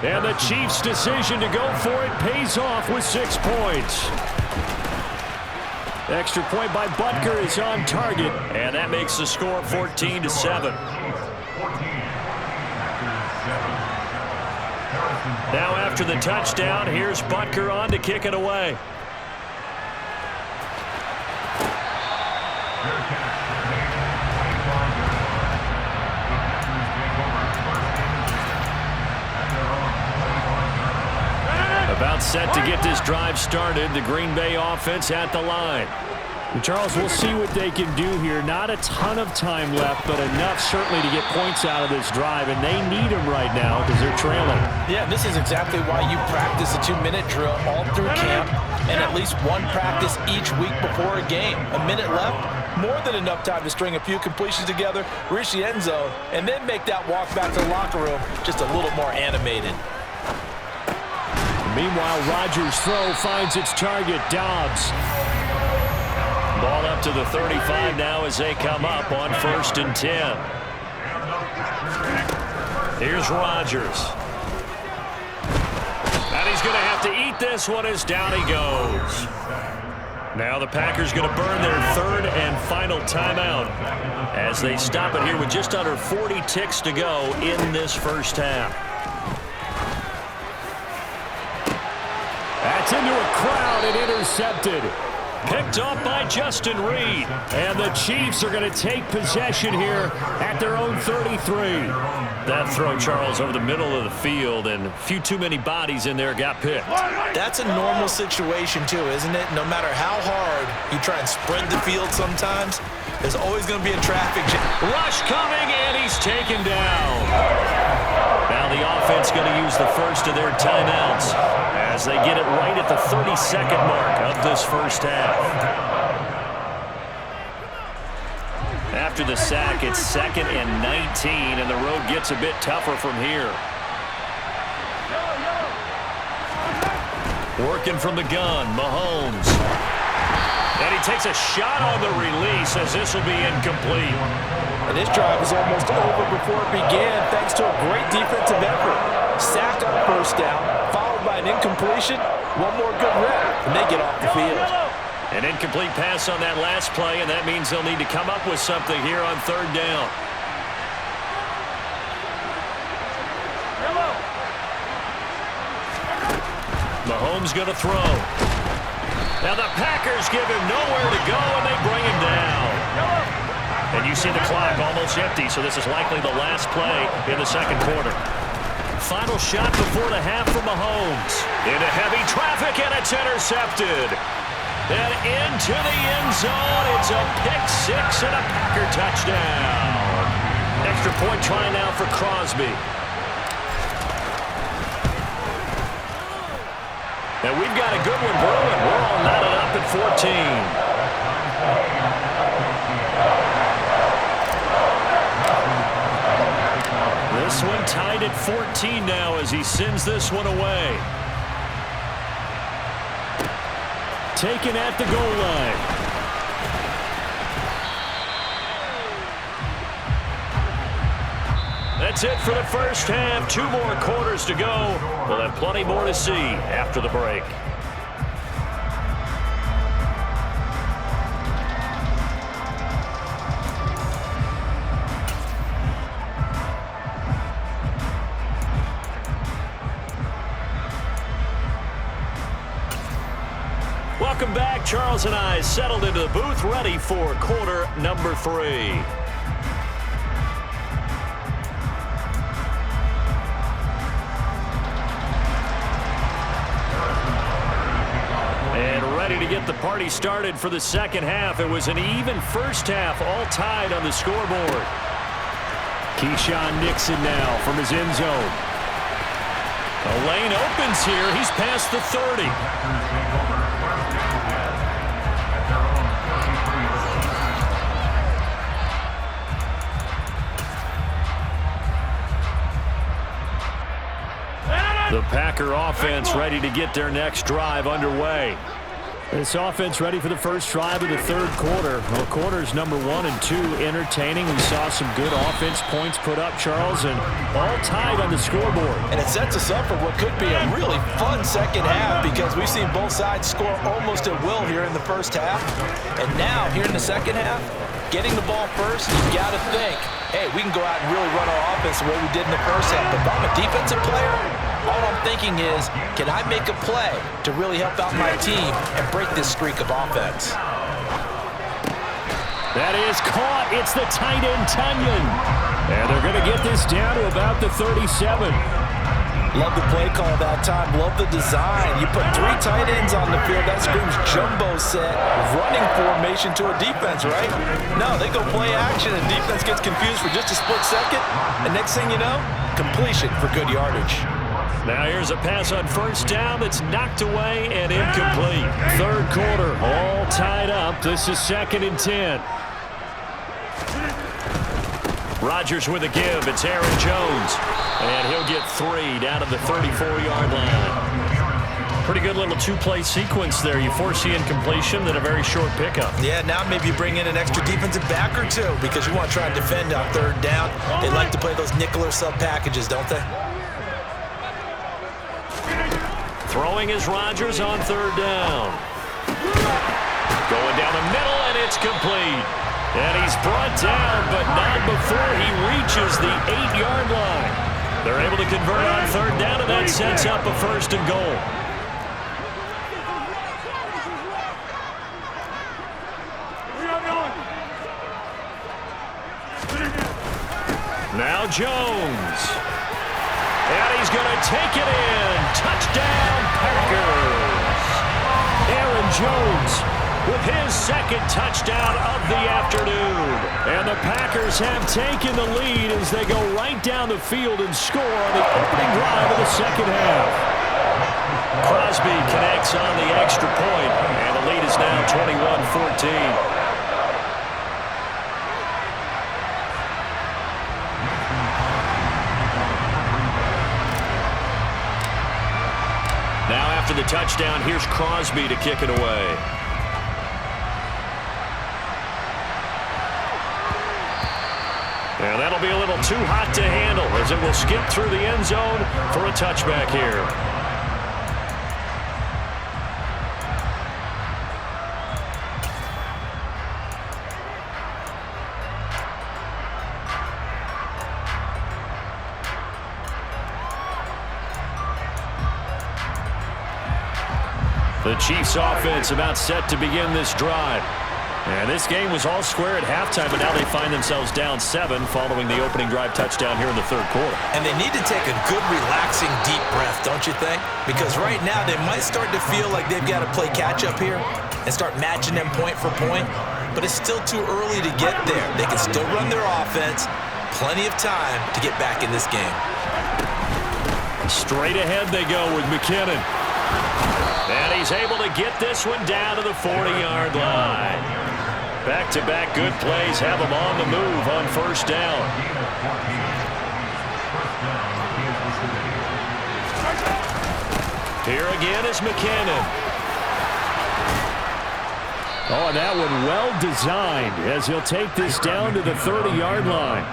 And the Chiefs' decision to go for it pays off with 6 points. Extra point by Butker is on target, and that makes the score 14-7. Now after the touchdown, here's Butker on to kick it away. About set to get this drive started. The Green Bay offense at the line. Charles, we'll see what they can do here. Not a ton of time left, but enough certainly to get points out of this drive, and they need them right now because they're trailing. Yeah, this is exactly why you practice a 2-minute drill all through camp and at least one practice each week before a game. A minute left, more than enough time to string a few completions together, reach the end zone, and then make that walk back to the locker room just a little more animated. Meanwhile, Rodgers' throw finds its target, Dobbs. Ball up to the 35 now as they come up on 1st and 10. Here's Rodgers. And he's going to have to eat this one as down he goes. Now the Packers going to burn their 3rd and final timeout as they stop it here with just under 40 ticks to go in this first half. That's into a crowd and intercepted. Picked off by Justin Reed. And the Chiefs are going to take possession here at their own 33. That throw, Charles, over the middle of the field, and a few too many bodies in there got picked. That's a normal situation, too, isn't it? No matter how hard you try and spread the field sometimes, there's always going to be a traffic jam. Rush coming, and he's taken down. Now the offense going to use the first of their timeouts as they get it right at the 32nd mark of this first half. After the sack, it's 2nd and 19, and the road gets a bit tougher from here. Working from the gun, Mahomes. And he takes a shot on the release as this will be incomplete. And this drive is almost over before it began thanks to a great defensive effort. Sack on 1st down, followed by an incompletion. One more good rep, and they get off the field. An incomplete pass on that last play, and that means they'll need to come up with something here on 3rd down. Mahomes going to throw. Now the Packers give him nowhere to go, and they bring him down. And you see the clock almost empty, so this is likely the last play in the 2nd quarter. Final shot before the half for Mahomes. Into heavy traffic, and it's intercepted. And into the end zone. It's a pick-6 and a Packer touchdown. Extra point try now for Crosby. And we've got a good one brewing. We're all knotted up at 14. This one tied at 14 now as he sends this one away. Taken at the goal line. That's it for the first half. 2 more quarters to go. We'll have plenty more to see after the break. Welcome back. Charles and I settled into the booth, ready for quarter number 3. And ready to get the party started for the 2nd half. It was an even first half, all tied on the scoreboard. Keyshawn Nixon now from his end zone. The lane opens here. He's past the 30. The Packer offense ready to get their next drive underway. This offense ready for the first drive of the third quarter. Well, quarters number 1 and 2 entertaining. We saw some good offense points put up, Charles, and all tied on the scoreboard. And it sets us up for what could be a really fun second half because we've seen both sides score almost at will here in the first half. And now, here in the second half, getting the ball first, you got to think, hey, we can go out and really run our offense the way we did in the first half. But if I'm a defensive player, all I'm thinking is, can I make a play to really help out my team and break this streak of offense? That is caught. It's the tight end, Tunyon. And they're going to get this down to about the 37. Love the play call that time. Love the design. You put 3 tight ends on the field. That screams jumbo set, running formation to a defense, right? No, they go play action, and defense gets confused for just a split second. And next thing you know, completion for good yardage. Now here's a pass on first down that's knocked away and incomplete. Third quarter, all tied up. This is 2nd and 10. Rodgers with a give. It's Aaron Jones. And he'll get 3 down to the 34-yard line. Pretty good little 2-play sequence there. You force the incompletion, then a very short pickup. Yeah, now maybe you bring in an extra defensive back or 2 because you want to try and defend on third down. They like to play those nickel or sub packages, don't they? Throwing is Rodgers on third down. Going down the middle, and it's complete. And he's brought down, but not before he reaches the 8-yard line. They're able to convert on third down, and that sets up a 1st and goal. Now Jones. And he's going to take it in. Touchdown, Packers. Aaron Jones with his 2nd touchdown of the afternoon. And the Packers have taken the lead as they go right down the field and score on the opening drive of the second half. Crosby connects on the extra point, and the lead is now 21-14. Now after the touchdown, here's Crosby to kick it away. And that'll be a little too hot to handle as it will skip through the end zone for a touchback here. The Chiefs offense about set to begin this drive. And this game was all square at halftime, but now they find themselves down 7 following the opening drive touchdown here in the third quarter. And they need to take a good, relaxing, deep breath, don't you think? Because right now they might start to feel like they've got to play catch-up here and start matching them point for point. But it's still too early to get there. They can still run their offense. Plenty of time to get back in this game. Straight ahead they go with McKinnon. And he's able to get this one down to the 40-yard line. Back-to-back good plays have him on the move on first down. Here again is McKinnon. Oh, and that one well designed as he'll take this down to the 30-yard line.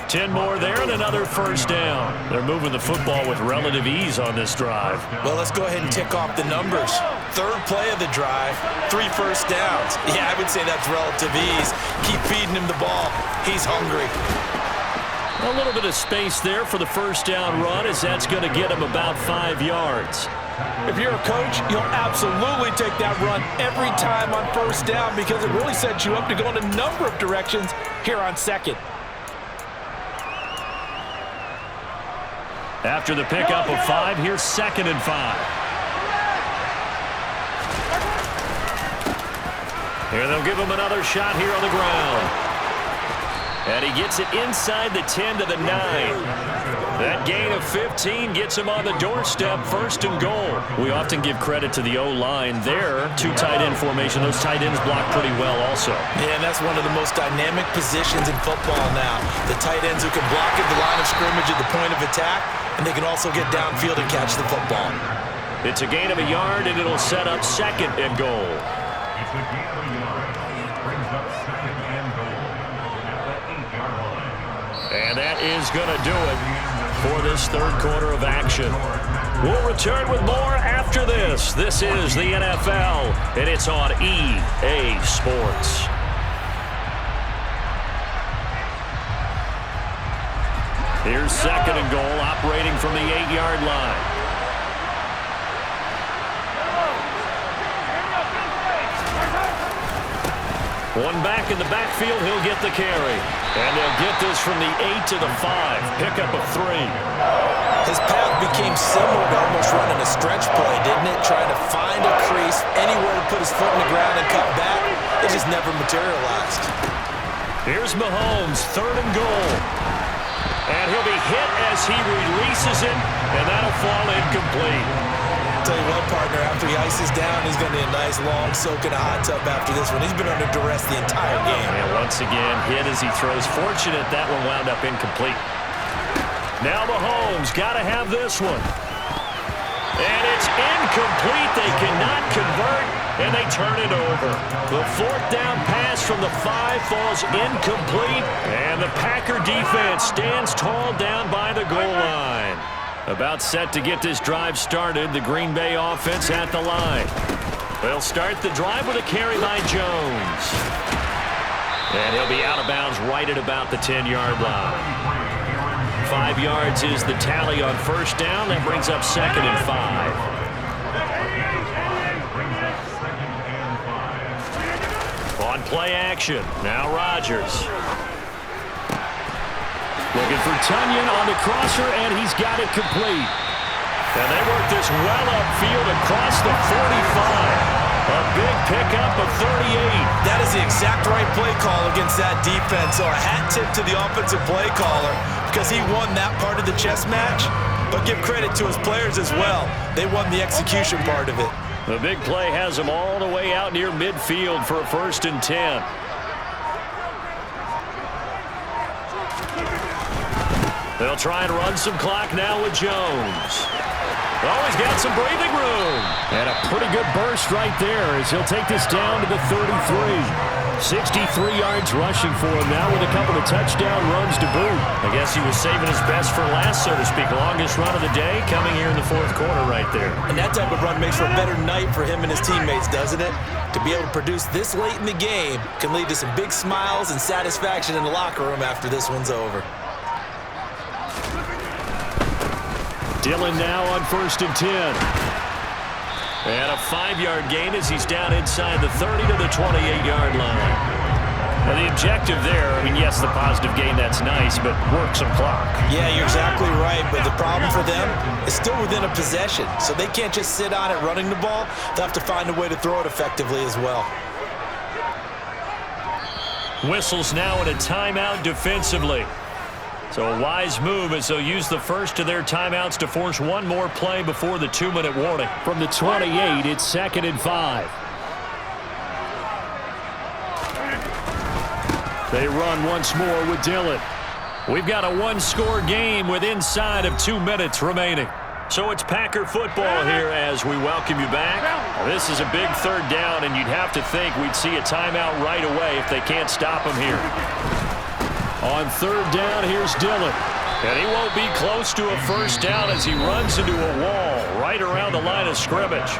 10 more there and another first down. They're moving the football with relative ease on this drive. Well, let's go ahead and tick off the numbers. Third play of the drive, 3 first downs. Yeah, I would say that's relative ease. Keep feeding him the ball. He's hungry. A little bit of space there for the first down run as that's going to get him about 5 yards. If you're a coach, you'll absolutely take that run every time on first down because it really sets you up to go in a number of directions here on second. After the pickup of 5, here's 2nd and 5. Here they'll give him another shot here on the ground. And he gets it inside the 10 to the 9. That gain of 15 gets him on the doorstep, 1st and goal. We often give credit to the O-line there. 2 tight end formation. Those tight ends block pretty well also. Yeah, and that's one of the most dynamic positions in football now. The tight ends who can block at the line of scrimmage at the point of attack, and they can also get downfield and catch the football. It's a gain of a yard, and it'll set up 2nd and goal. It's a gain of a yard. Brings up 2nd and goal at the 8-yard line. And that is going to do it for this third quarter of action. We'll return with more after this. This is the NFL, and it's on EA Sports. Here's 2nd and goal, operating from the 8-yard line. One back in the backfield, he'll get the carry. And they'll get this from the 8 to the 5. Pickup of 3. His path became similar to almost running a stretch play, didn't it? Trying to find a crease, anywhere to put his foot in the ground and cut back. It just never materialized. Here's Mahomes, 3rd and goal. And he'll be hit as he releases it, and that'll fall incomplete. Tell you what, partner, after he ices down, he's going to need a nice long soak in a hot tub after this one. He's been under duress the entire game. And once again, hit as he throws. Fortunate that one wound up incomplete. Now Mahomes got to have this one. And it's incomplete. They cannot convert, and they turn it over. The 4th down pass from the 5 falls incomplete, and the Packer defense stands tall down by the goal line. About set to get this drive started, the Green Bay offense at the line. They'll start the drive with a carry by Jones. And he'll be out of bounds right at about the 10-yard line. 5 yards is the tally on 1st down. That brings up 2nd and 5. On play action, now Rodgers. Looking for Tunyon on the crosser, and he's got it complete. And they work this well upfield across the 45. A big pickup of 38. That is the exact right play call against that defense. So a hat tip to the offensive play caller because he won that part of the chess match. But give credit to his players as well. They won the execution part of it. The big play has him all the way out near midfield for a 1st and 10. They'll try and run some clock now with Jones. Oh, he's got some breathing room. And a pretty good burst right there as he'll take this down to the 33. 63 yards rushing for him now with a couple of touchdown runs to boot. I guess he was saving his best for last, so to speak. Longest run of the day coming here in the 4th quarter right there. And that type of run makes for a better night for him and his teammates, doesn't it? To be able to produce this late in the game can lead to some big smiles and satisfaction in the locker room after this one's over. Dillon now on 1st and 10. And a 5-yard gain as he's down inside the 30 to the 28-yard line. Now the objective there, I mean, yes, the positive gain, that's nice, but work some clock. Yeah, you're exactly right, but the problem for them is still within a possession, so they can't just sit on it running the ball. They'll have to find a way to throw it effectively as well. Whistles now in a timeout defensively. So a wise move as they'll use the first of their timeouts to force one more play before the 2-minute warning. From the 28, it's 2nd and 5. They run once more with Dillon. We've got a one-score game with inside of 2 minutes remaining. So it's Packer football here as we welcome you back. This is a big 3rd down, and you'd have to think we'd see a timeout right away if they can't stop him here. On 3rd down, here's Dillon. And he won't be close to a 1st down as he runs into a wall right around the line of scrimmage.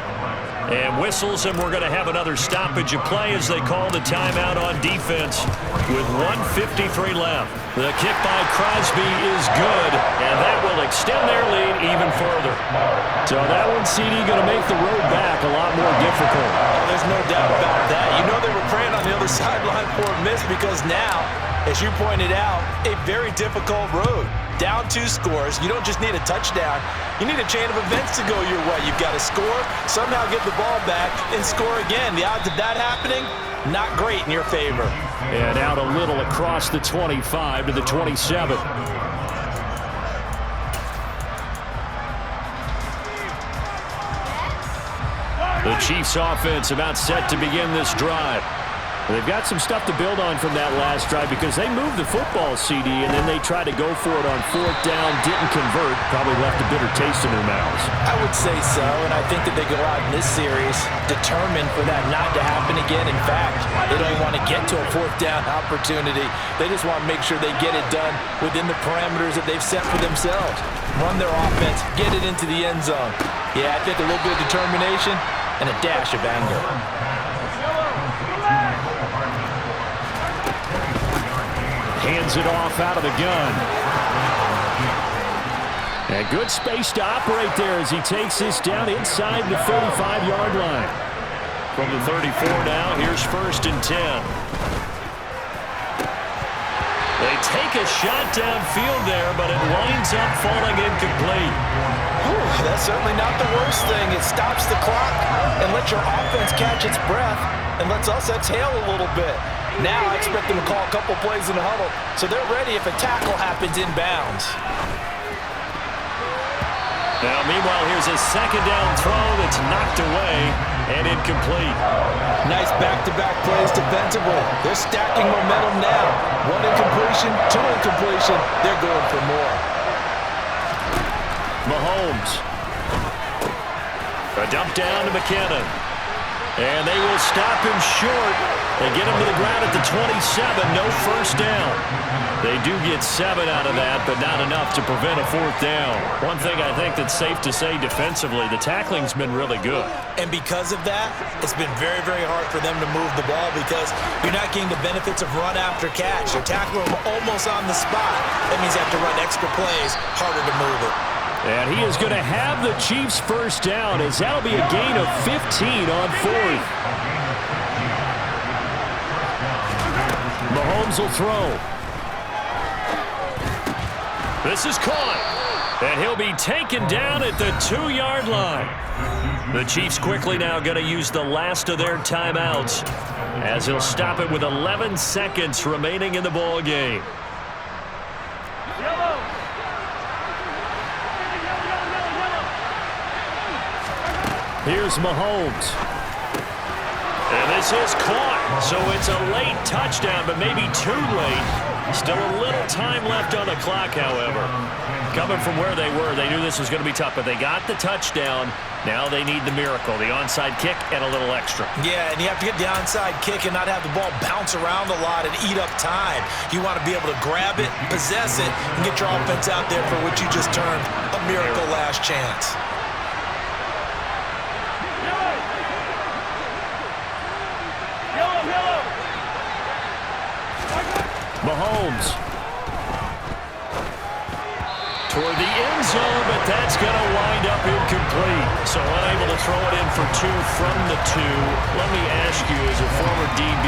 And whistles, and we're going to have another stoppage of play as they call the timeout on defense with 1:53 left. The kick by Crosby is good, and that will extend their lead even further. So that one, CD, going to make the road back a lot more difficult. There's no doubt about that. You know they were praying on the other sideline for a miss because now, as you pointed out, a very difficult road. Down 2 scores. You don't just need a touchdown. You need a chain of events to go your way. You've got to score, somehow get the ball back, and score again. The odds of that happening, not great in your favor. And out a little across the 25 to the 27. The Chiefs offense about set to begin this drive. They've got some stuff to build on from that last drive because they moved the football, CD, and then they tried to go for it on fourth down, didn't convert, probably left a bitter taste in their mouths. I would say so, and I think that they go out in this series determined for that not to happen again. In fact, they don't even want to get to a fourth down opportunity. They just want to make sure they get it done within the parameters that they've set for themselves. Run their offense, get it into the end zone. Yeah, I think a little bit of determination and a dash of anger. Hands it off out of the gun. And good space to operate there as he takes this down inside the 35-yard line. From the 34 now, here's 1st and 10. They take a shot downfield there, but it winds up falling incomplete. That's certainly not the worst thing. It stops the clock and lets your offense catch its breath and lets us exhale a little bit. Now I expect them to call a couple plays in the huddle, so they're ready if a tackle happens inbounds. Now, meanwhile, here's a 2nd down throw that's knocked away and incomplete. Nice back-to-back plays defensively. They're stacking momentum now. 1 incompletion, 2 incompletion. They're going for more. Mahomes. A dump down to McKinnon. And they will stop him short. They get him to the ground at the 27. No 1st down. They do get 7 out of that, but not enough to prevent a 4th down. One thing I think that's safe to say defensively, the tackling's been really good. And because of that, it's been very, very hard for them to move the ball because you're not getting the benefits of run after catch. You're tackling them almost on the spot. That means you have to run extra plays, harder to move it. And he is going to have the Chiefs' 1st down as that'll be a gain of 15 on 4th. Mahomes will throw. This is caught. And he'll be taken down at the 2-yard line. The Chiefs quickly now going to use the last of their timeouts as he'll stop it with 11 seconds remaining in the ball game. Here's Mahomes. And this is caught. So it's a late touchdown, but maybe too late. Still a little time left on the clock, however. Coming from where they were, they knew this was going to be tough, but they got the touchdown. Now they need the miracle, the onside kick and a little extra. Yeah, and you have to get the onside kick and not have the ball bounce around a lot and eat up time. You want to be able to grab it, possess it, and get your offense out there for what you just termed a miracle last chance. Mahomes. Toward the end zone, but that's going to wind up incomplete. So unable to throw it in for 2 from the 2. Let me ask you, as a former DB,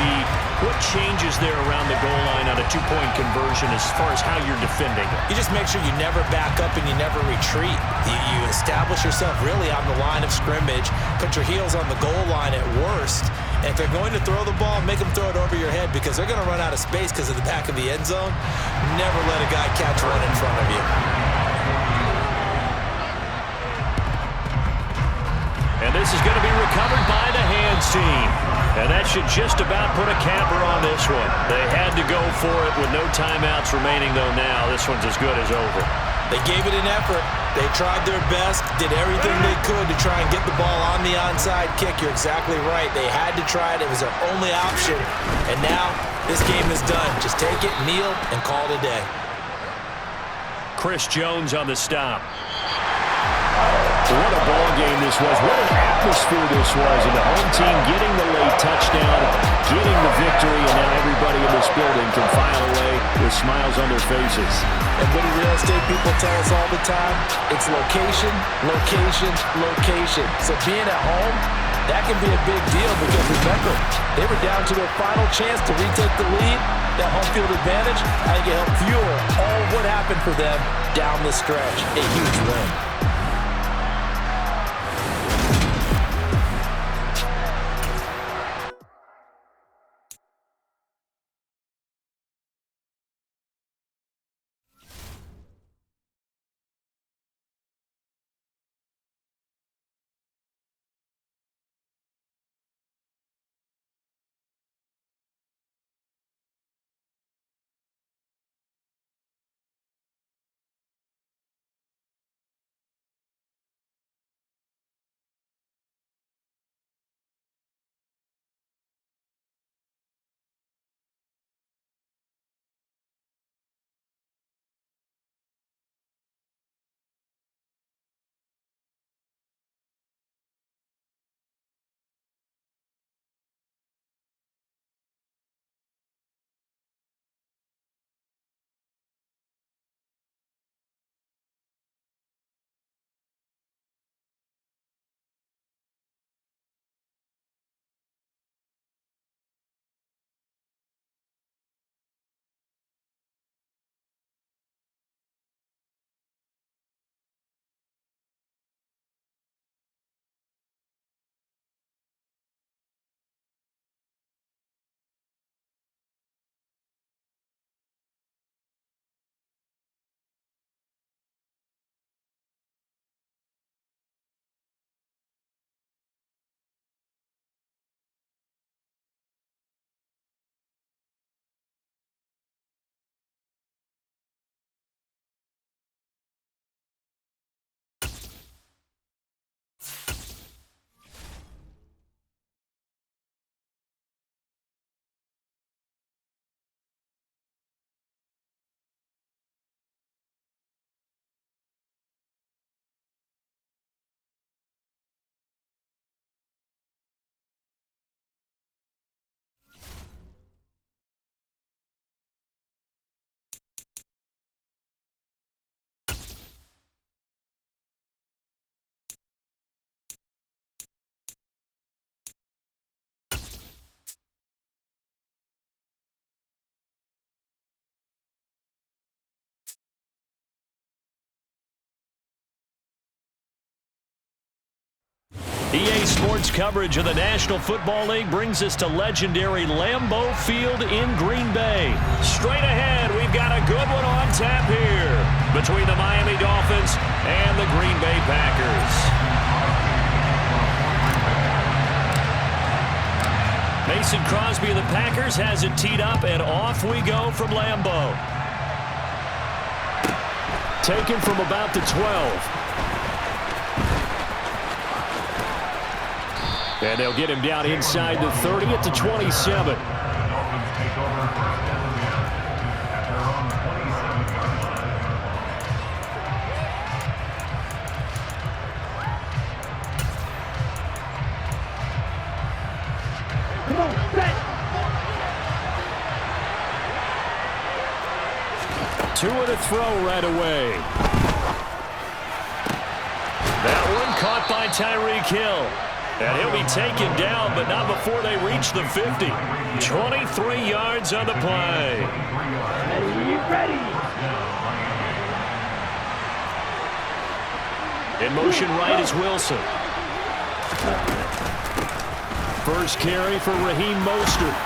what changes there around the goal line on a 2-point conversion as far as how you're defending it? You just make sure you never back up and you never retreat. You establish yourself really on the line of scrimmage, put your heels on the goal line at worst, and if they're going to throw the ball, make them throw it over your head because they're going to run out of space because of the back of the end zone. Never let a guy catch one in front of you. And this is going to be recovered by the hands team. And that should just about put a capper on this one. They had to go for it with no timeouts remaining, though now this one's as good as over. They gave it an effort. They tried their best, did everything they could to try and get the ball on the onside kick. You're exactly right. They had to try it. It was their only option. And now this game is done. Just take it, kneel, and call it a day. Chris Jones on the stop. What a ball game this was. What an atmosphere this was. And the home team getting the late touchdown, getting the victory, and now everybody in this building can file away with smiles on their faces. And what do real estate people tell us all the time? It's location, location, location. So being at home, that can be a big deal because remember, they were down to their final chance to retake the lead. That home field advantage, I think it helped fuel all of what happened for them down the stretch. A huge win. EA Sports coverage of the National Football League brings us to legendary Lambeau Field in Green Bay. Straight ahead, we've got a good one on tap here between the Miami Dolphins and the Green Bay Packers. Mason Crosby of the Packers has it teed up, and off we go from Lambeau. Taken from about the 12. And they'll get him down inside the 30 at the 27. Two and a throw right away. That one caught by Tyreek Hill. And he'll be taken down, but not before they reach the 50. 23 yards on the play. In motion right is Wilson. First carry for Raheem Mostert.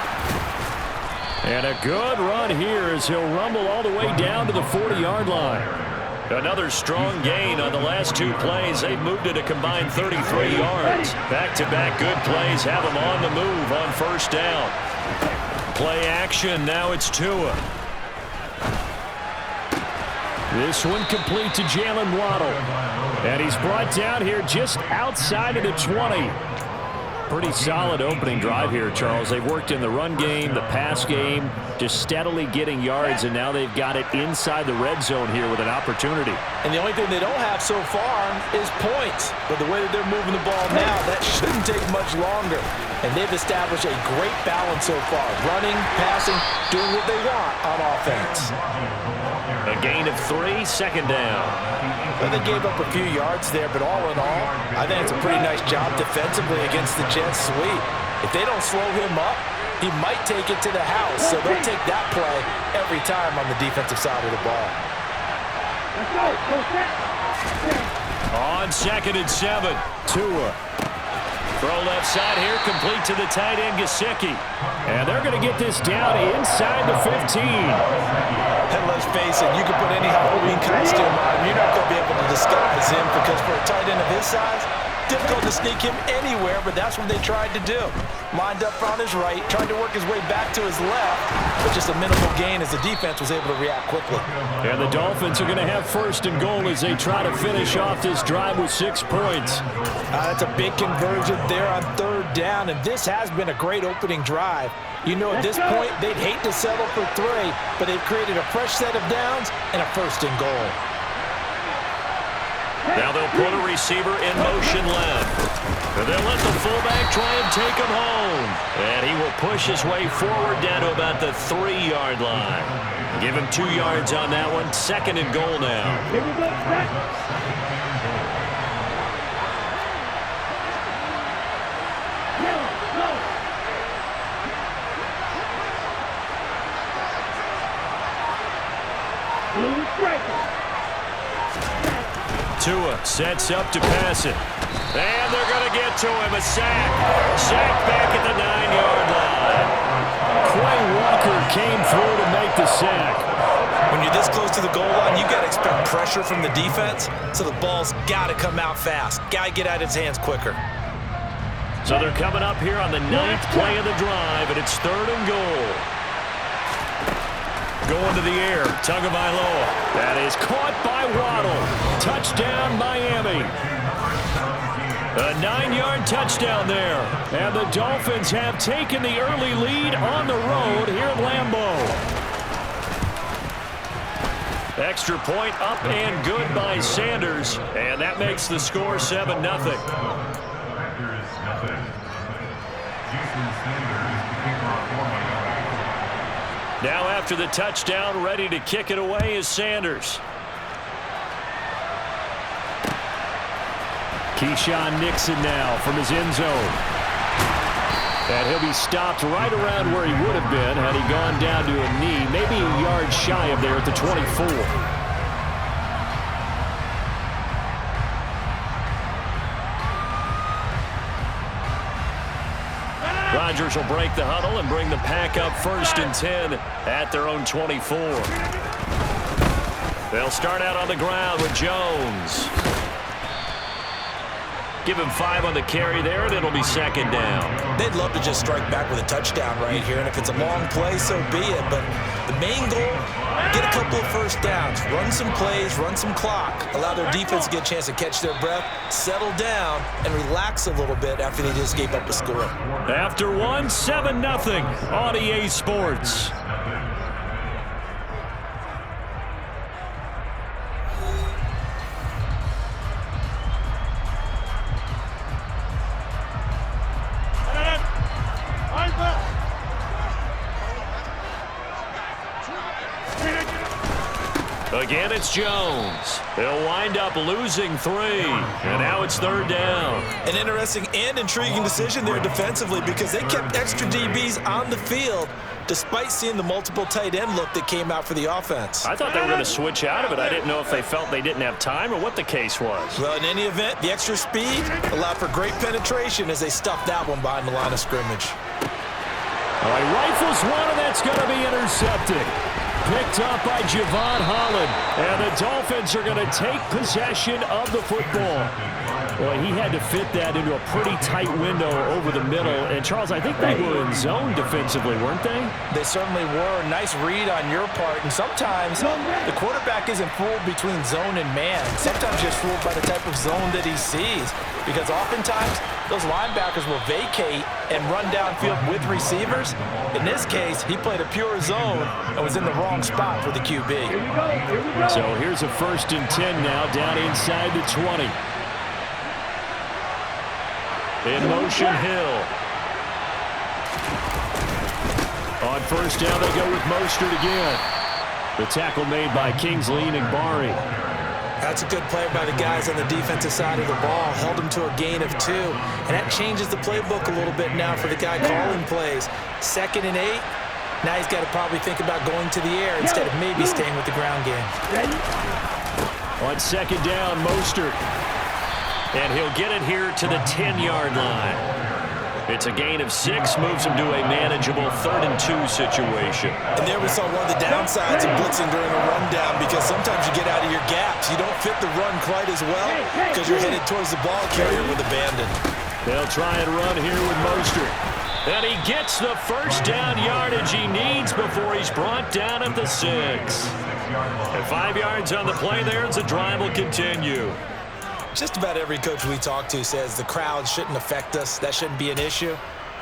And a good run here as he'll rumble all the way down to the 40-yard line. Another strong gain on the last two plays. They've moved it a combined 33 yards. Back-to-back good plays have them on the move on first down. Play action. Now it's Tua. This one complete to Jalen Waddle. And he's brought down here just outside of the 20. Pretty solid opening drive here, Charles. They've worked in the run game, the pass game, just steadily getting yards, and now they've got it inside the red zone here with an opportunity. And the only thing they don't have so far is points. But the way that they're moving the ball now, that shouldn't take much longer. And they've established a great balance so far. Running, passing, doing what they want on offense. A gain of 3, second down. Well, they gave up a few yards there, but all in all, I think it's a pretty nice job defensively against the Jets sweep. If they don't slow him up, he might take it to the house. So they'll take that play every time on the defensive side of the ball. On 2nd and 7, Tua. Throw left side here, complete to the tight end, Gesicki. And they're going to get this down inside the 15. And let's face it, you can put any Halloween costume on him. You're not going to be able to disguise him because for a tight end of his size, difficult to sneak him anywhere, but that's what they tried to do. Lined up on his right, tried to work his way back to his left, but just a minimal gain as the defense was able to react quickly. And the Dolphins are going to have 1st and goal as they try to finish off this drive with 6 points. That's a big conversion there on 3rd down, and this has been a great opening drive. You know, at this point, they'd hate to settle for 3, but they've created a fresh set of downs and a 1st and goal. Now they'll put a receiver in motion left. And they'll let the fullback try and take him home. And he will push his way forward down to about the 3-yard line. Give him 2 yards on that one. 2nd and goal now. Here we go, Tua sets up to pass it. And they're going to get to him. A sack. Sack back at the 9-yard line. Quay Walker came through to make the sack. When you're this close to the goal line, you got to expect pressure from the defense, so the ball's got to come out fast. Got to get out of his hands quicker. So they're coming up here on the 9th play of the drive, and it's 3rd and goal. Going to the air, Tagovailoa. That is caught by Waddle. Touchdown, Miami. A 9-yard touchdown there. And the Dolphins have taken the early lead on the road here at Lambeau. Extra point up and good by Sanders. And that makes the score 7-0. Now after the touchdown, ready to kick it away is Sanders. Keyshawn Nixon now from his end zone. And he'll be stopped right around where he would have been had he gone down to a knee, maybe a yard shy of there at the 24. Rodgers will break the huddle and bring the pack up 1st and 10 at their own 24. They'll start out on the ground with Jones. Give him 5 on the carry there, and it'll be 2nd down. They'd love to just strike back with a touchdown right here, and if it's a long play, so be it. But the main goal, get a couple of first downs, run some plays, run some clock, allow their defense to get a chance to catch their breath, settle down, and relax a little bit after they just gave up a score. After 1, 7-0 on EA Sports. Again, it's Jones. They'll wind up losing 3, and now it's 3rd down. An interesting and intriguing decision there defensively because they kept extra DBs on the field despite seeing the multiple tight end look that came out for the offense. I thought they were going to switch out of it. I didn't know if they felt they didn't have time or what the case was. Well, in any event, the extra speed allowed for great penetration as they stuffed that one behind the line of scrimmage. All right, rifles one, and that's going to be intercepted. Picked up by Javon Holland. And the Dolphins are going to take possession of the football. Well, he had to fit that into a pretty tight window over the middle. And, Charles, I think they were in zone defensively, weren't they? They certainly were. Nice read on your part. And sometimes the quarterback isn't fooled between zone and man. Sometimes just fooled by the type of zone that he sees. Because oftentimes those linebackers will vacate and run downfield with receivers. In this case, he played a pure zone and was in the wrong spot for the QB. So here's a 1st and 10 now down inside the 20. In motion, Hill. On 1st down, they go with Mostert again. The tackle made by Kingsley Enagbari. That's a good play by the guys on the defensive side of the ball. Held him to a gain of 2. And that changes the playbook a little bit now for the guy calling plays. 2nd and 8. Now he's got to probably think about going to the air instead of maybe staying with the ground game. On 2nd down, Mostert. And he'll get it here to the 10-yard line. It's a gain of 6, moves him to a manageable 3rd and 2 situation. And there we saw one of the downsides of blitzing during a rundown because sometimes you get out of your gaps. You don't fit the run quite as well because you're headed towards the ball carrier with abandon. They'll try and run here with Mostert. And he gets the 1st down yardage he needs before he's brought down at the 6. And 5 yards on the play there as the drive will continue. Just about every coach we talk to says the crowd shouldn't affect us. That shouldn't be an issue.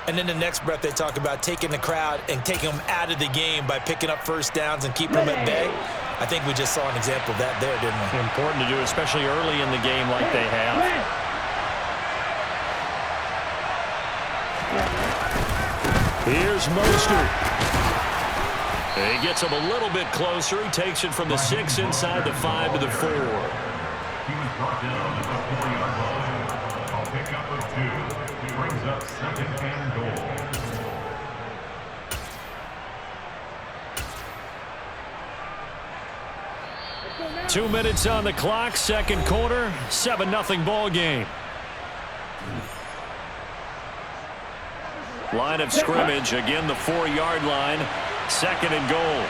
And in the next breath, they talk about taking the crowd and taking them out of the game by picking up 1st downs and keeping them at bay. I think we just saw an example of that there, didn't we? Important to do, especially early in the game like they have. Here's Mostert. He gets him a little bit closer. He takes it from the 6 inside the 5 to the 4. He was brought down at the 4-yard line. I'll pick up with 2. He brings up 2nd and goal. Two minutes on the clock, 2nd quarter, 7-0 ball game. Line of scrimmage, again the 4-yard line, 2nd and goal.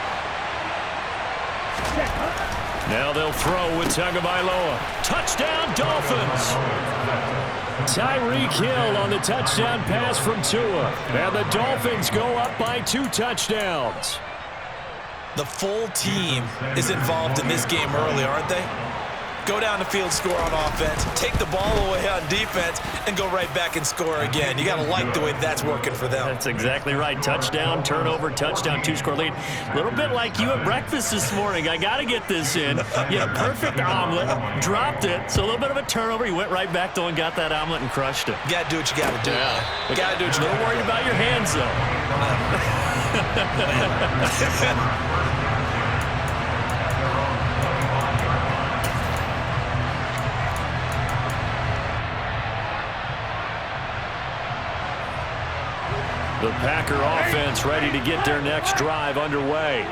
Now they'll throw with Tagovailoa. Touchdown, Dolphins! Tyreek Hill on the touchdown pass from Tua. And the Dolphins go up by 2 touchdowns. The full team is involved in this game early, aren't they? Go down the field, score on offense, take the ball away on defense, and go right back and score again. You got to like the way that's working for them. That's exactly right. Touchdown, turnover, touchdown, 2-score lead. A little bit like you at breakfast this morning. I got to get this in. You had a perfect omelet, dropped it, so a little bit of a turnover. You went right back, though, and got that omelet and crushed it. You got to do what you got to do. Yeah. You got to do what you got to do. Don't worry about your hands, though. The Packer offense ready to get their next drive underway.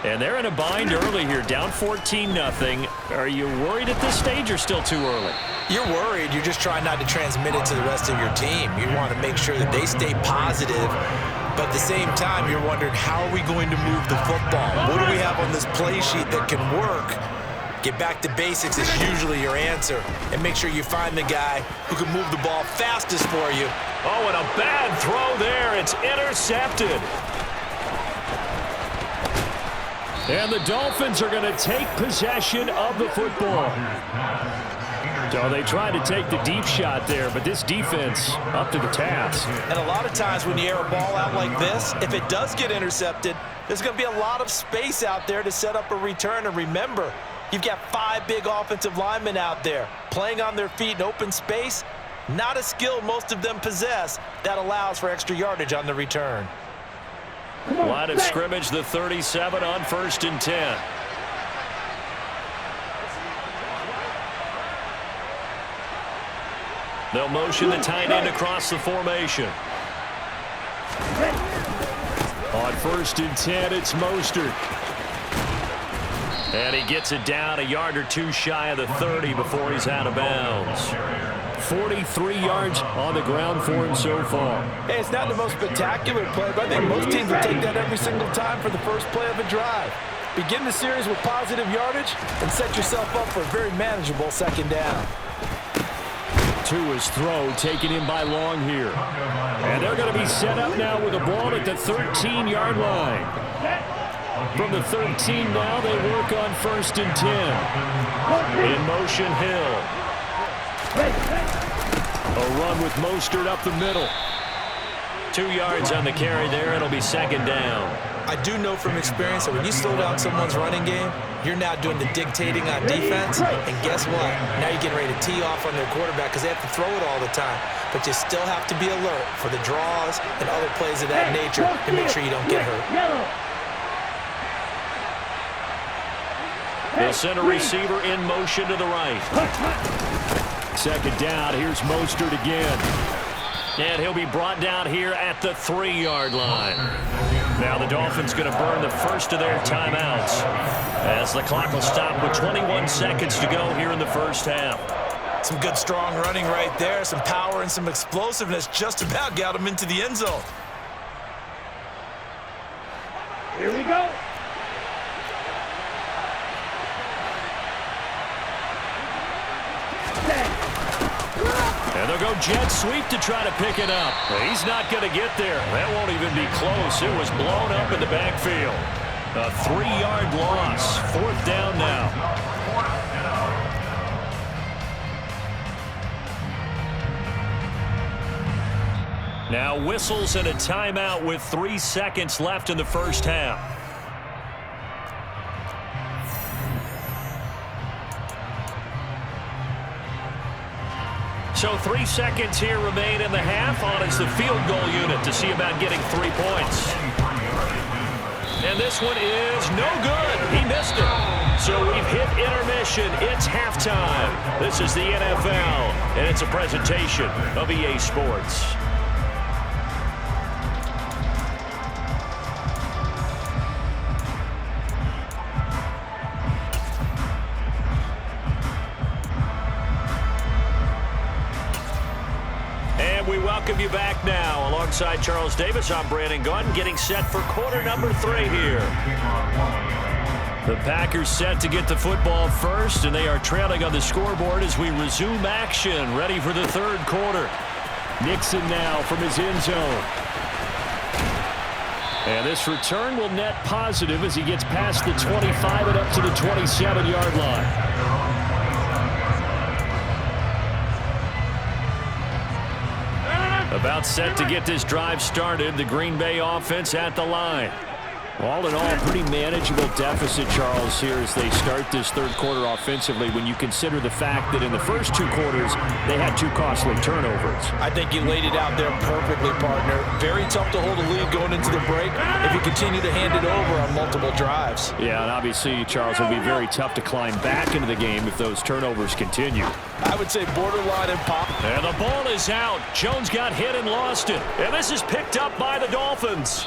And they're in a bind early here, down 14-0. Are you worried at this stage or still too early? You're worried. You're just trying not to transmit it to the rest of your team. You want to make sure that they stay positive, but at the same time, you're wondering, how are we going to move the football? What do we have on this play sheet that can work? Get back to basics is usually your answer, and make sure you find the guy who can move the ball fastest for you. Oh, and a bad throw there. It's intercepted. And the Dolphins are going to take possession of the football. So they tried to take the deep shot there, but this defense up to the task. And a lot of times when you air a ball out like this, if it does get intercepted, there's going to be a lot of space out there to set up a return. And remember, you've got 5 big offensive linemen out there playing on their feet in open space. Not a skill most of them possess that allows for extra yardage on the return. Line of scrimmage, the 37 on 1st and 10. They'll motion the tight end across the formation. On 1st and 10, it's Mostert. And he gets it down a yard or two shy of the 30 before he's out of bounds. 43 yards on the ground for him so far. Hey, it's not the most spectacular play, but I think most teams will take that every single time for the first play of a drive. Begin the series with positive yardage and set yourself up for a very manageable second down. To his throw, taken in by Long here. And they're going to be set up now with a ball at the 13-yard line. From the 13 now, they work on 1st and 10. In motion, Hill. A run with Mostert up the middle. 2 yards on the carry there. It'll be second down. I do know from experience that when you slow down someone's running game, you're now doing the dictating on defense. And guess what? Now you're getting ready to tee off on their quarterback because they have to throw it all the time. But you still have to be alert for the draws and other plays of that nature to make sure you don't get hurt. They'll send a receiver in motion to the right. Second down. Here's Mostert again. And he'll be brought down here at the 3-yard line. Now the Dolphins going to burn the first of their timeouts as the clock will stop with 21 seconds to go here in the first half. Some good strong running right there. Some power and some explosiveness just about got him into the end zone. Here we go. And they'll go jet sweep to try to pick it up. He's not going to get there. That won't even be close. It was blown up in the backfield. A 3-yard loss. 4th down now. Now whistles and a timeout with 3 seconds left in the first half. So 3 seconds here remain in the half. On is the field goal unit to see about getting 3 points. And this one is no good. He missed it. So we've hit intermission. It's halftime. This is the NFL, and it's a presentation of EA Sports. We welcome you back now. Alongside Charles Davis, I'm Brandon Gunn, getting set for quarter number 3 here. The Packers set to get the football first, and they are trailing on the scoreboard as we resume action, ready for the 3rd quarter. Nixon now from his end zone. And this return will net positive as he gets past the 25 and up to the 27-yard line. About set to get this drive started. The Green Bay offense at the line. All in all, pretty manageable deficit, Charles, here as they start this 3rd quarter offensively when you consider the fact that in the first 2 quarters, they had 2 costly turnovers. I think you laid it out there perfectly, partner. Very tough to hold a lead going into the break if you continue to hand it over on multiple drives. Yeah, and obviously, Charles, it'll be very tough to climb back into the game if those turnovers continue. I would say borderline impossible. And the ball is out. Jones got hit and lost it. And this is picked up by the Dolphins.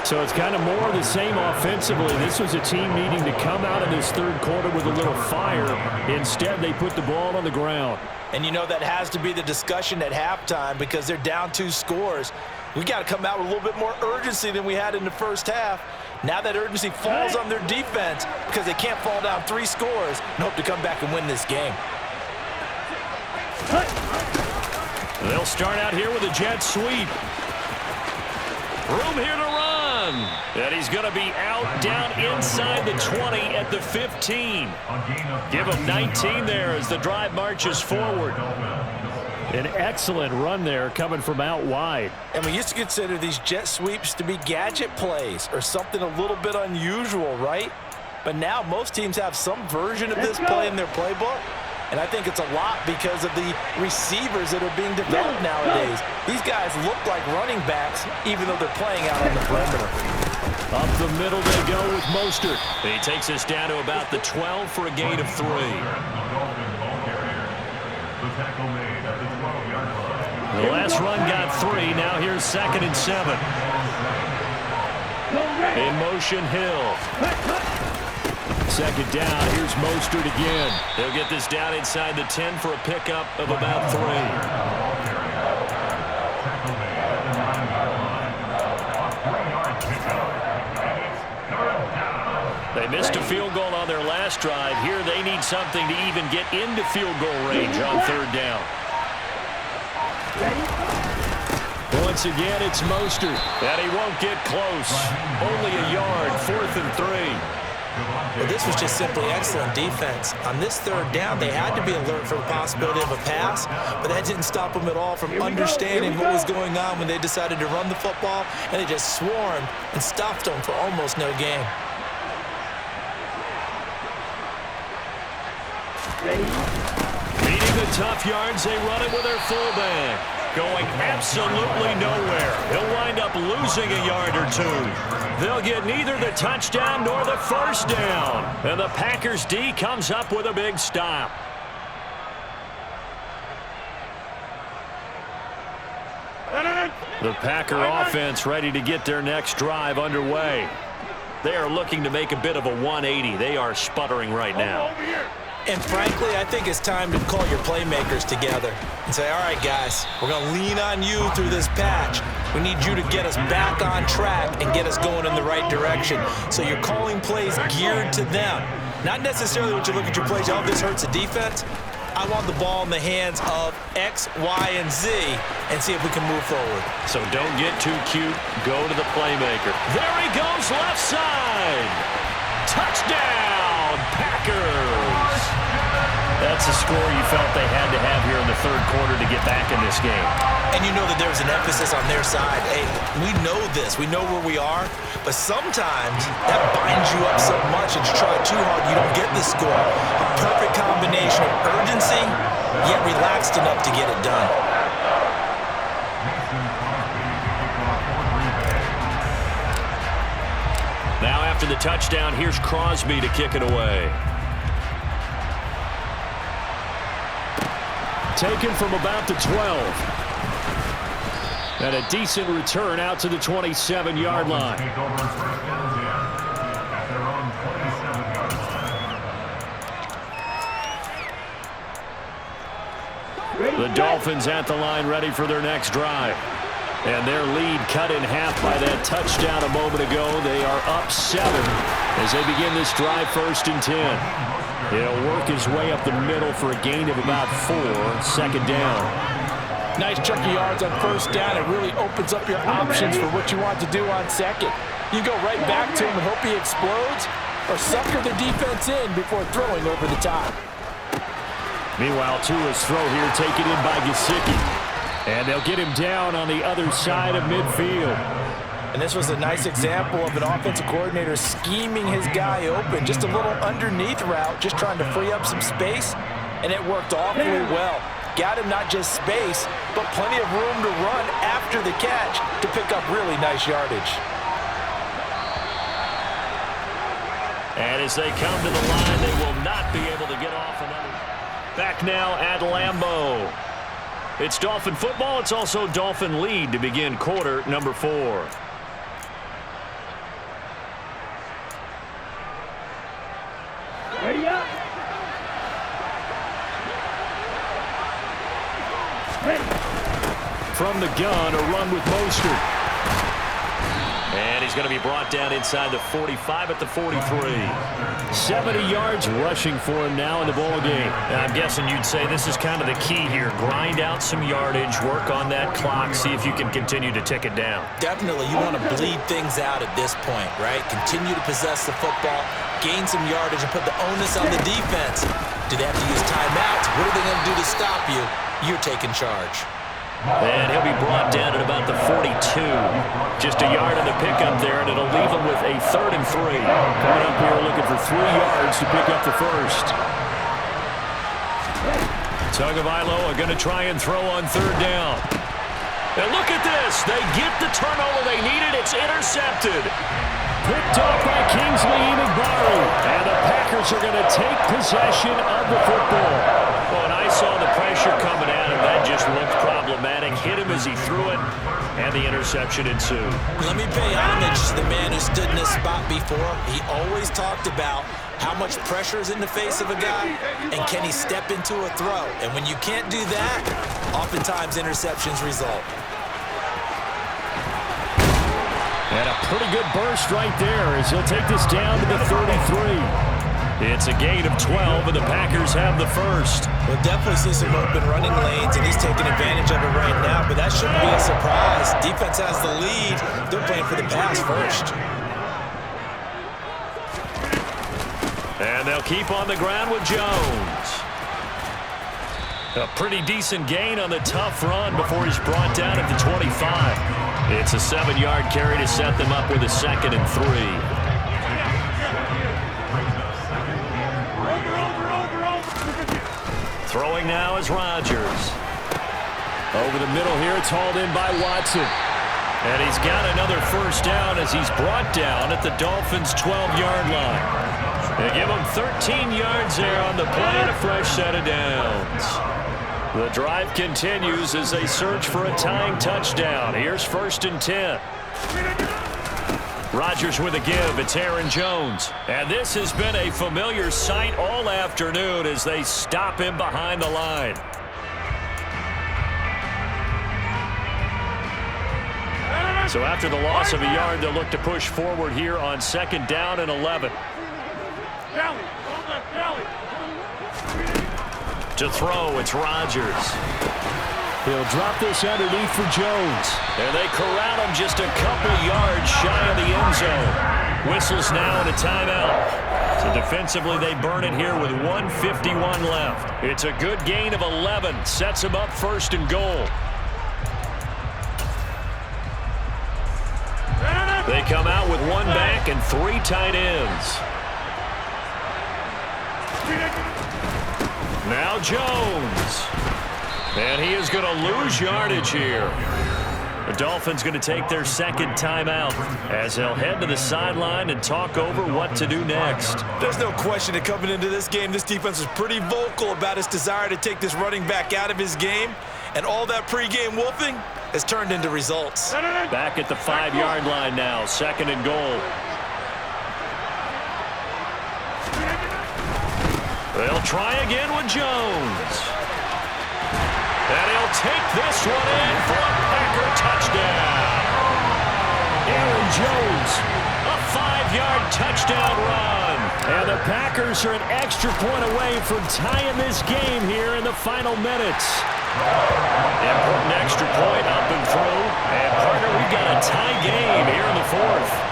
So it's kind of more of the same offensively. This was a team needing to come out of this third quarter with a little fire. Instead, they put the ball on the ground. And you know that has to be the discussion at halftime because they're down 2 scores. We got to come out with a little bit more urgency than we had in the first half. Now that urgency falls on their defense because they can't fall down 3 scores and hope to come back and win this game. They'll start out here with a jet sweep. Room here to run. And he's going to be out down inside the 20 at the 15. Give him 19 there as the drive marches forward. An excellent run there coming from out wide. And we used to consider these jet sweeps to be gadget plays or something a little bit unusual, right? But now most teams have some version of this play in their playbook. And I think it's a lot because of the receivers that are being developed nowadays. These guys look like running backs, even though they're playing out on the perimeter. Up the middle they go with Mostert. He takes us down to about the 12 for a gain of 3. The last run got 3. Now here's 2nd and 7. In motion, Hill. 2nd down, here's Mostert again. They'll get this down inside the 10 for a pickup of about 3. They missed a field goal on their last drive. Here they need something to even get into field goal range on 3rd down. Once again, it's Mostert. And he won't get close. Only a yard, 4th and 3. Well, this was just simply excellent defense. On this 3rd down, they had to be alert for the possibility of a pass, but that didn't stop them at all from understanding what was going on when they decided to run the football, and they just swarmed and stopped them for almost no gain. Beating the tough yards, they run it with their fullback. Going absolutely nowhere. He'll wind up losing a yard or 2. They'll get neither the touchdown nor the 1st down. And the Packers D comes up with a big stop. The Packer offense ready to get their next drive underway. They are looking to make a bit of a 180. They are sputtering right now. And frankly, I think it's time to call your playmakers together and say, all right, guys, we're going to lean on you through this patch. We need you to get us back on track and get us going in the right direction. So you're calling plays geared to them. Not necessarily when you look at your plays, oh, this hurts the defense. I want the ball in the hands of X, Y, and Z and see if we can move forward. So don't get too cute. Go to the playmaker. There he goes, left side. Touchdown, Packers. That's a score you felt they had to have here in the 3rd quarter to get back in this game. And you know that there was an emphasis on their side. Hey, we know this. We know where we are. But sometimes that binds you up so much and you try too hard, you don't get the score. A perfect combination of urgency, yet relaxed enough to get it done. Now after the touchdown, here's Crosby to kick it away. Taken from about the 12. And a decent return out to the 27-yard line. The Dolphins at the line ready for their next drive. And their lead cut in half by that touchdown a moment ago. They are up 7 as they begin this drive 1st and 10. He'll work his way up the middle for a gain of about 4, 2nd down. Nice chunk of yards on 1st down. It really opens up your options for what you want to do on 2nd. You go right back to him and hope he explodes or sucker the defense in before throwing over the top. Meanwhile, Tua's throw here taken in by Gesicki. And they'll get him down on the other side of midfield. And this was a nice example of an offensive coordinator scheming his guy open. Just a little underneath route, just trying to free up some space, and it worked awfully well. Got him not just space, but plenty of room to run after the catch to pick up really nice yardage. And as they come to the line, they will not be able to get off another. Back now at Lambeau. It's Dolphin football. It's also Dolphin lead to begin quarter number 4. From the gun, a run with Mostert. And he's going to be brought down inside the 45 at the 43. 70 yards rushing for him now in the ball game. And I'm guessing you'd say this is kind of the key here. Grind out some yardage, work on that clock, see if you can continue to tick it down. Definitely, you want to bleed things out at this point, right? Continue to possess the football, gain some yardage, and put the onus on the defense. Do they have to use timeouts? What are they going to do to stop you? You're taking charge. And he'll be brought down at about the 42. Just a yard on the pickup there, and it'll leave him with a 3rd and 3. Coming up here looking for 3 yards to pick up the first. Tagovailoa going to try and throw on 3rd down. And look at this. They get the turnover they needed. It's intercepted. Picked off by Kingsley Enagbare. And the Packers are going to take possession of the football. Well, and I saw the pressure coming at him. That just looked problematic. Hit him as he threw it, and the interception ensued. Let me pay homage to the man who stood in this spot before. He always talked about how much pressure is in the face of a guy, and can he step into a throw. And when you can't do that, oftentimes interceptions result. And a pretty good burst right there as he'll take this down to the 33. It's a gain of 12, and the Packers have the first. We'll definitely see some open running lanes, and he's taking advantage of it right now, but that shouldn't be a surprise. Defense has the lead. They're playing for the pass first. And they'll keep on the ground with Jones. A pretty decent gain on the tough run before he's brought down at the 25. It's a 7-yard carry to set them up with a 2nd and 3. Throwing now is Rodgers. Over the middle here, it's hauled in by Watson. And he's got another first down as he's brought down at the Dolphins' 12-yard line. They give him 13 yards there on the play and a fresh set of downs. The drive continues as they search for a tying touchdown. Here's 1st and 10. Rodgers with a give. It's Aaron Jones. And this has been a familiar sight all afternoon as they stop him behind the line. So after the loss of a yard, they'll look to push forward here on 2nd down and 11. To throw, it's Rodgers. He'll drop this underneath for Jones. And they corral him just a couple yards shy of the end zone. Whistles now and a timeout. So defensively, they burn it here with 1:51 left. It's a good gain of 11. Sets him up 1st and goal. They come out with 1 back and 3 tight ends. Now Jones. And he is going to lose yardage here. The Dolphins going to take their 2nd timeout as they'll head to the sideline and talk over what to do next. There's no question that coming into this game, this defense was pretty vocal about its desire to take this running back out of his game. And all that pregame wolfing has turned into results. Back at the 5-yard line now, 2nd and goal. They'll try again with Jones. And he'll take this one in for a Packer touchdown. Aaron Jones. A 5-yard touchdown run. And the Packers are an extra point away from tying this game here in the final minutes. Important extra point up and through. And partner, we've got a tie game here in the 4th.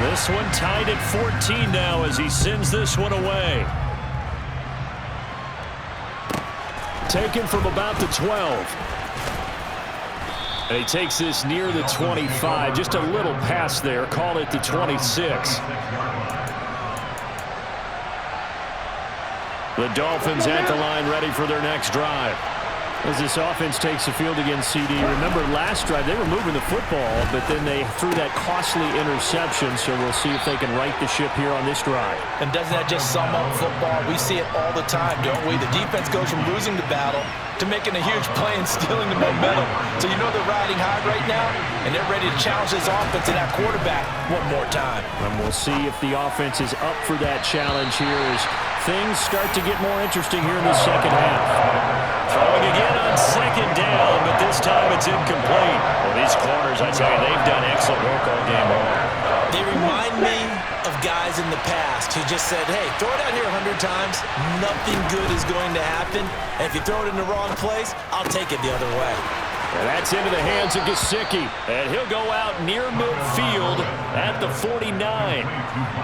This one tied at 14 now as he sends this one away. Taken from about the 12. And he takes this near the 25. Just a little pass there. Call it the 26. The Dolphins at the line ready for their next drive. As this offense takes the field against CD, remember last drive they were moving the football, but then they threw that costly interception, so we'll see if they can right the ship here on this drive. And doesn't that just sum up football? We see it all the time, don't we? The defense goes from losing the battle to making a huge play and stealing the momentum. So you know they're riding high right now, and they're ready to challenge this offense and that quarterback one more time. And we'll see if the offense is up for that challenge here as things start to get more interesting here in the second half. Throwing again on second down, but this time it's incomplete. Well, these corners, I tell you, they've done excellent work all game long. They remind me of guys in the past who just said, hey, throw it out here 100 times, nothing good is going to happen. And if you throw it in the wrong place, I'll take it the other way. And that's into the hands of Gesicki. And he'll go out near midfield at the 49.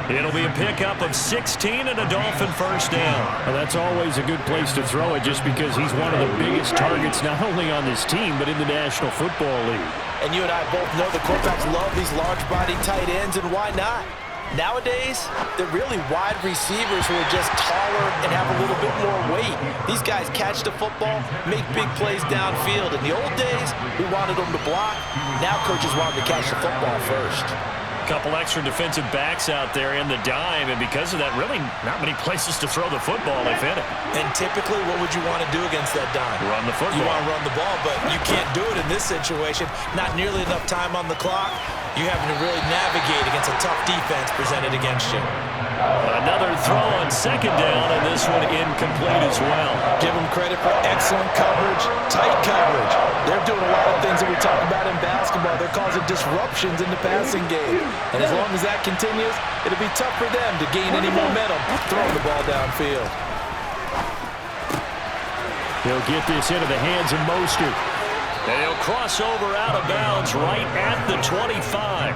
It'll be a pickup of 16 and a Dolphin first down. Well, that's always a good place to throw it just because he's one of the biggest targets not only on this team but in the National Football League. And you and I both know the quarterbacks love these large-body tight ends, and why not? Nowadays, they're really wide receivers who are just taller and have a little bit more weight. These guys catch the football, make big plays downfield. In the old days, we wanted them to block. Now coaches want them to catch the football first. Couple extra defensive backs out there in the dime, and because of that, really not many places to throw the football if in it. And typically, what would you want to do against that dime? Run the football. You want to run the ball, but you can't do it in this situation. Not nearly enough time on the clock. You're having to really navigate against a tough defense presented against you. Another throw on second down, and this one incomplete as well. Give them credit for excellent coverage, tight coverage. They're doing a lot of things that we talk about in basketball. They're causing disruptions in the passing game. And as long as that continues, it'll be tough for them to gain any momentum throwing the ball downfield. They'll get this into the hands of Mostert. And he'll cross over out of bounds right at the 25.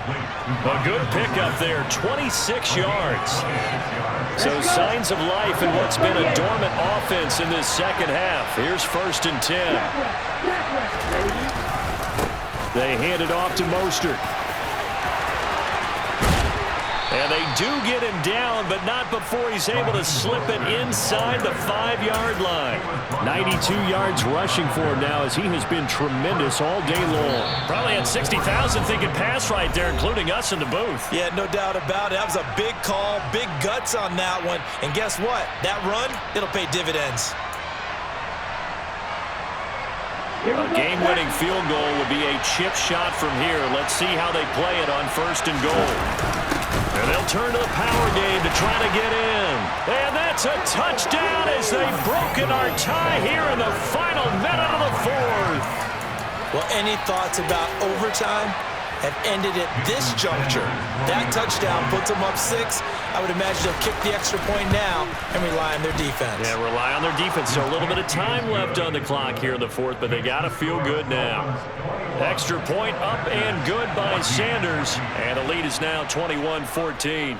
A good pickup there, 26 yards. So signs of life in what's been a dormant offense in this second half. Here's 1st and 10. They hand it off to Mostert. And they do get him down, but not before he's able to slip it inside the 5-yard line. 92 yards rushing for him now as he has been tremendous all day long. Probably had 60,000 thinking pass right there, including us in the booth. Yeah, no doubt about it. That was a big call, big guts on that one. And guess what? That run, it'll pay dividends. A game-winning field goal would be a chip shot from here. Let's see how they play it on 1st and goal. And they'll turn to the power game to try to get in. And that's a touchdown as they've broken our tie here in the final minute of the 4th. Well, any thoughts about overtime have ended at this juncture? That touchdown puts them up 6. I would imagine they'll kick the extra point now and rely on their defense. Yeah, rely on their defense. So a little bit of time left on the clock here in the 4th, but they got to feel good now. Extra point up and good by Sanders. And the lead is now 21-14.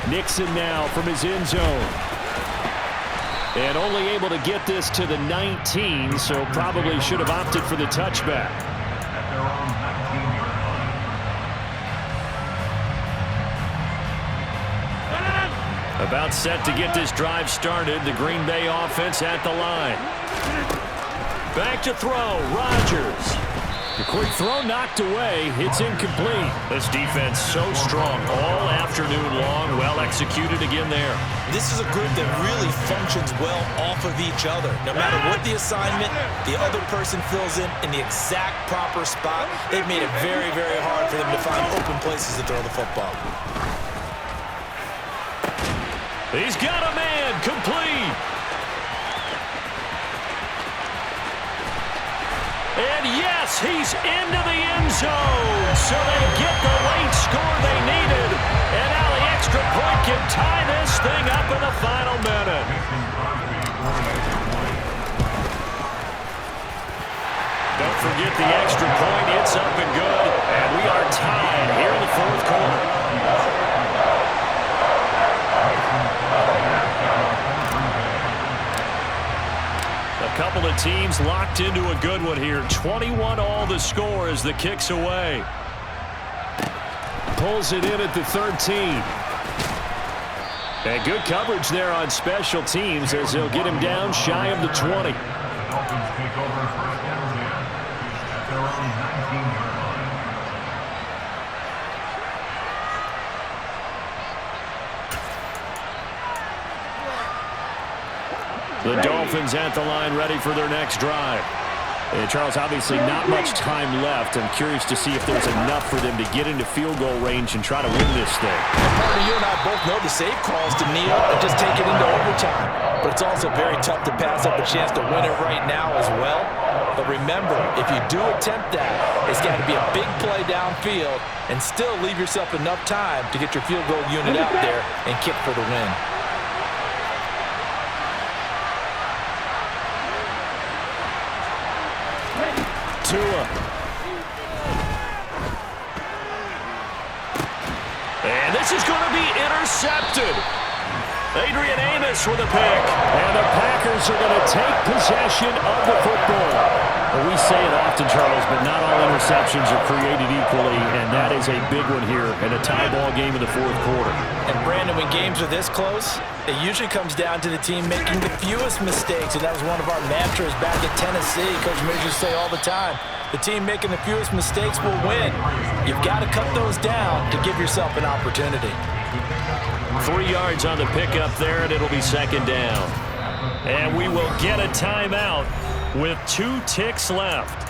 Nixon now from his end zone. And only able to get this to the 19, so probably should have opted for the touchback. About set to get this drive started. The Green Bay offense at the line. Back to throw. Rodgers. The quick throw knocked away. It's incomplete. This defense so strong all afternoon long. Well executed again there. This is a group that really functions well off of each other. No matter what the assignment, the other person fills in the exact proper spot. They've made it very, very hard for them to find open places to throw the football. He's got a man. Complete. And yes, he's into the end zone. So they get the late score they needed. And now the extra point can tie this thing up in the final minute. Don't forget the extra point. It's up and good. And we are tied here in the 4th quarter. A couple of teams locked into a good one here. 21 all the score as the kick's away. Pulls it in at the 13. And good coverage there on special teams as they'll get him down shy of the 20. The Dolphins take over first and 10 at their own 19-yard line. The Dolphins at the line ready for their next drive. And Charles, obviously not much time left. I'm curious to see if there's enough for them to get into field goal range and try to win this thing. And partner, you and I both know the safe calls to kneel and just take it into overtime. But it's also very tough to pass up a chance to win it right now as well. But remember, if you do attempt that, it's got to be a big play downfield and still leave yourself enough time to get your field goal unit out there and kick for the win. Tua. And this is going to be intercepted. Adrian Amos with a pick. And the Packers are going to take possession of the football. Well, we say it often, Charles, but not all interceptions are created equally, and that is a big one here in a tie ball game in the fourth quarter. And Brandon, when games are this close, it usually comes down to the team making the fewest mistakes, and that was one of our mantras back at Tennessee. Coach Mears used to say all the time, the team making the fewest mistakes will win. You've got to cut those down to give yourself an opportunity. 3 yards on the pickup there, and it'll be second down. And we will get a timeout with 2 ticks left.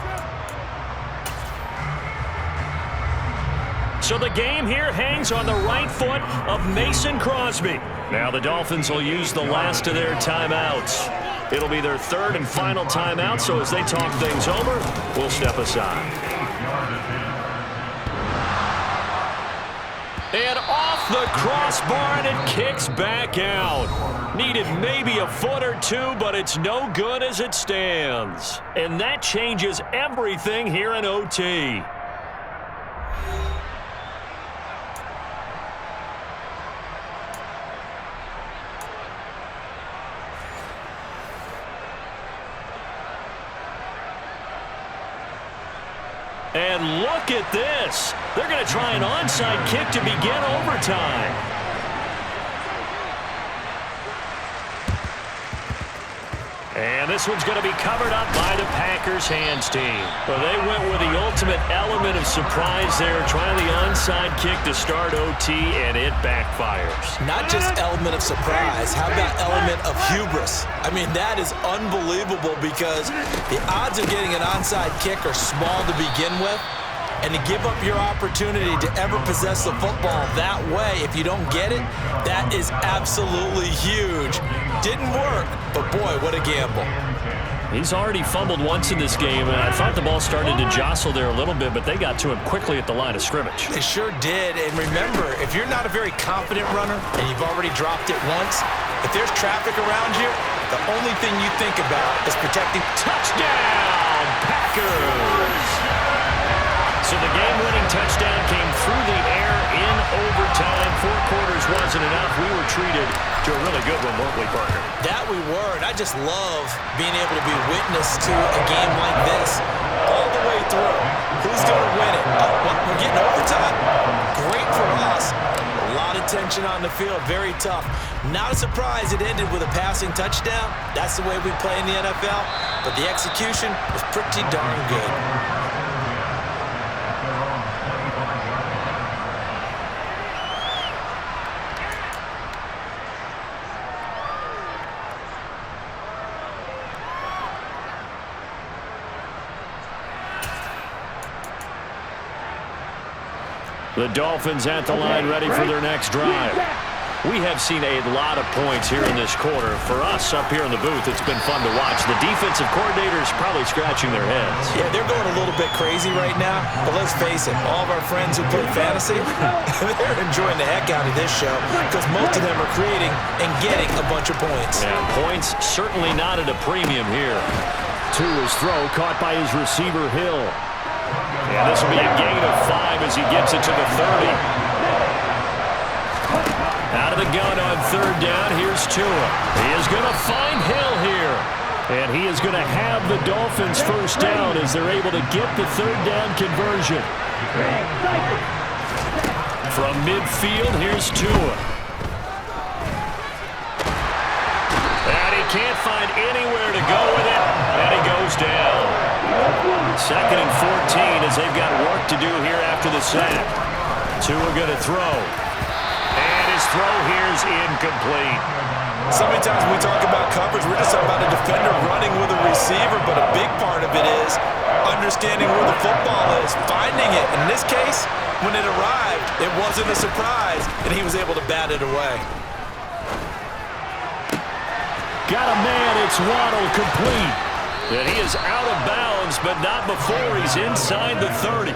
So the game here hangs on the right foot of Mason Crosby. Now the Dolphins will use the last of their timeouts. It'll be their third and final timeout, so as they talk things over, we'll step aside. And off the crossbar, and it kicks back out. Needed maybe a foot or two, but it's no good as it stands. And that changes everything here in OT. And look at this. They're going to try an onside kick to begin overtime. And this one's going to be covered up by the Packers hands team. Well, they went with the ultimate element of surprise there, trying the onside kick to start OT, and it backfires. Not just element of surprise, how about element of hubris? I mean, that is unbelievable because the odds of getting an onside kick are small to begin with. And to give up your opportunity to ever possess the football that way, if you don't get it, that is absolutely huge. Didn't work, but boy, what a gamble. He's already fumbled once in this game, and I thought the ball started to jostle there a little bit, but they got to him quickly at the line of scrimmage. They sure did, and remember, if you're not a very confident runner and you've already dropped it once, if there's traffic around you, the only thing you think about is protecting. Touchdown, Packers! So the game-winning touchdown came through the air in overtime. 4 quarters wasn't enough. We were treated to a really good one, weren't we, Parker? That we were, and I just love being able to be witness to a game like this all the way through. Who's going to win it? We're getting overtime. Great for us. A lot of tension on the field, very tough. Not a surprise it ended with a passing touchdown. That's the way we play in the NFL, but the execution was pretty darn good. The Dolphins at the line ready for their next drive. We have seen a lot of points here in this quarter. For us up here in the booth, it's been fun to watch. The defensive coordinators probably scratching their heads. Yeah, they're going a little bit crazy right now, but let's face it, all of our friends who play fantasy, they're enjoying the heck out of this show because most of them are creating and getting a bunch of points. Yeah, points certainly not at a premium here. To his throw, caught by his receiver, Hill. And this will be a gain of 5 as he gets it to the 30. Out of the gun on third down, here's Tua. He is going to find Hill here. And he is going to have the Dolphins first down as they're able to get the third down conversion. From midfield, here's Tua. can't find anywhere to go with it, and he goes down. 2nd and 14 as they've got work to do here after the sack. Tua going to throw. And his throw here is incomplete. So many times when we talk about coverage, we're just talking about a defender running with a receiver, but a big part of it is understanding where the football is, finding it. In this case, when it arrived, it wasn't a surprise, and he was able to bat it away. Got a man, it's Waddle, complete. And he is out of bounds, but not before he's inside the 30.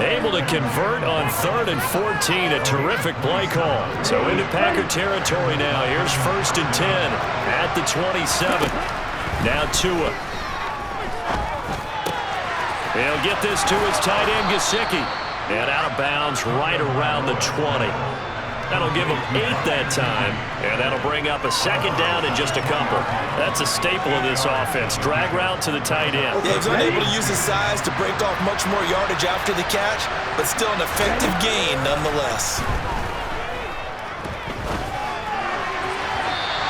Able to convert on 3rd and 14, a terrific play call. So into Packer territory now. Here's 1st and 10 at the 27. Now Tua. He'll get this to his tight end, Gesicki. And out of bounds right around the 20. That'll give him 8 that time, and that'll bring up a 2nd down and just a couple. That's a staple of this offense. Drag route to the tight end. Yeah, he's unable to use his size to break off much more yardage after the catch, but still an effective gain nonetheless.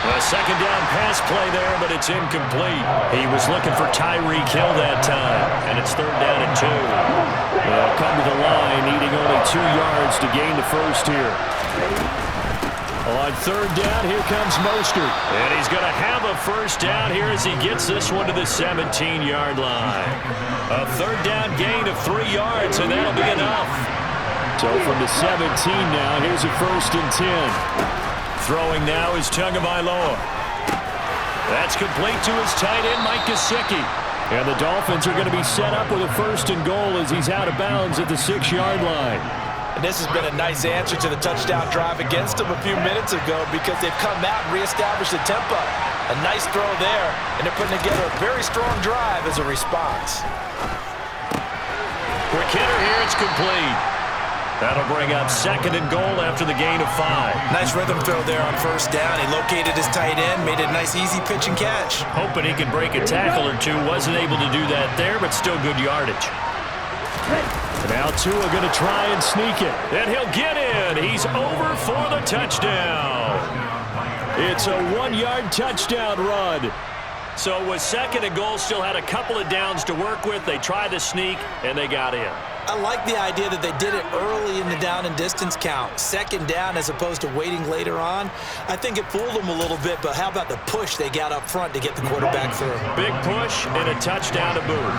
A 2nd down pass play there, but it's incomplete. He was looking for Tyreek Hill that time, and it's 3rd down and 2. They'll come to the line, needing only 2 yards to gain the first here. On 3rd down, here comes Mostert. And he's going to have a 1st down here as he gets this one to the 17-yard line. A 3rd down gain of 3 yards, and that'll be enough. So from the 17 now, here's a 1st and 10. Throwing now is Tagovailoa. That's complete to his tight end, Mike Gesicki. And the Dolphins are going to be set up with a 1st and goal as he's out of bounds at the 6-yard line. And this has been a nice answer to the touchdown drive against them a few minutes ago because they've come out and reestablished the tempo. A nice throw there, and they're putting together a very strong drive as a response. For Kidder here, it's complete. That'll bring up 2nd and goal after the gain of 5. Nice rhythm throw there on 1st down. He located his tight end, made it a nice easy pitch and catch. Hoping he could break a tackle or two. Wasn't able to do that there, but still good yardage. Now Tua going to try and sneak it. And he'll get in. He's over for the touchdown. It's a 1-yard touchdown run. So with 2nd and goal, still had a couple of downs to work with. They tried to sneak, and they got in. I like the idea that they did it early in the down and distance count. 2nd down as opposed to waiting later on. I think it fooled them a little bit, but how about the push they got up front to get the quarterback through? Big push and a touchdown to boot.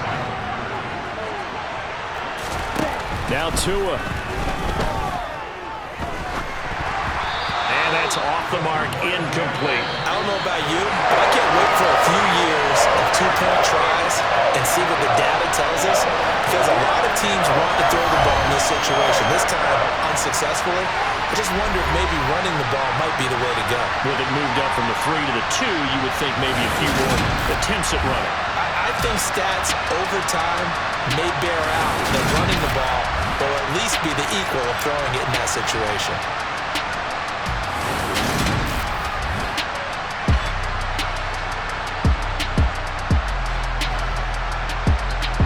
Now Tua. And that's off the mark, incomplete. I don't know about you, but I can't wait for a few years of 2-point tries and see what the data tells us. Because a lot of teams want to throw the ball in this situation. This time, unsuccessfully. I just wonder if maybe running the ball might be the way to go. With it moved up from the 3 to the 2, you would think maybe a few more attempts at running. I think stats over time may bear out that running the ball will at least be the equal of throwing it in that situation.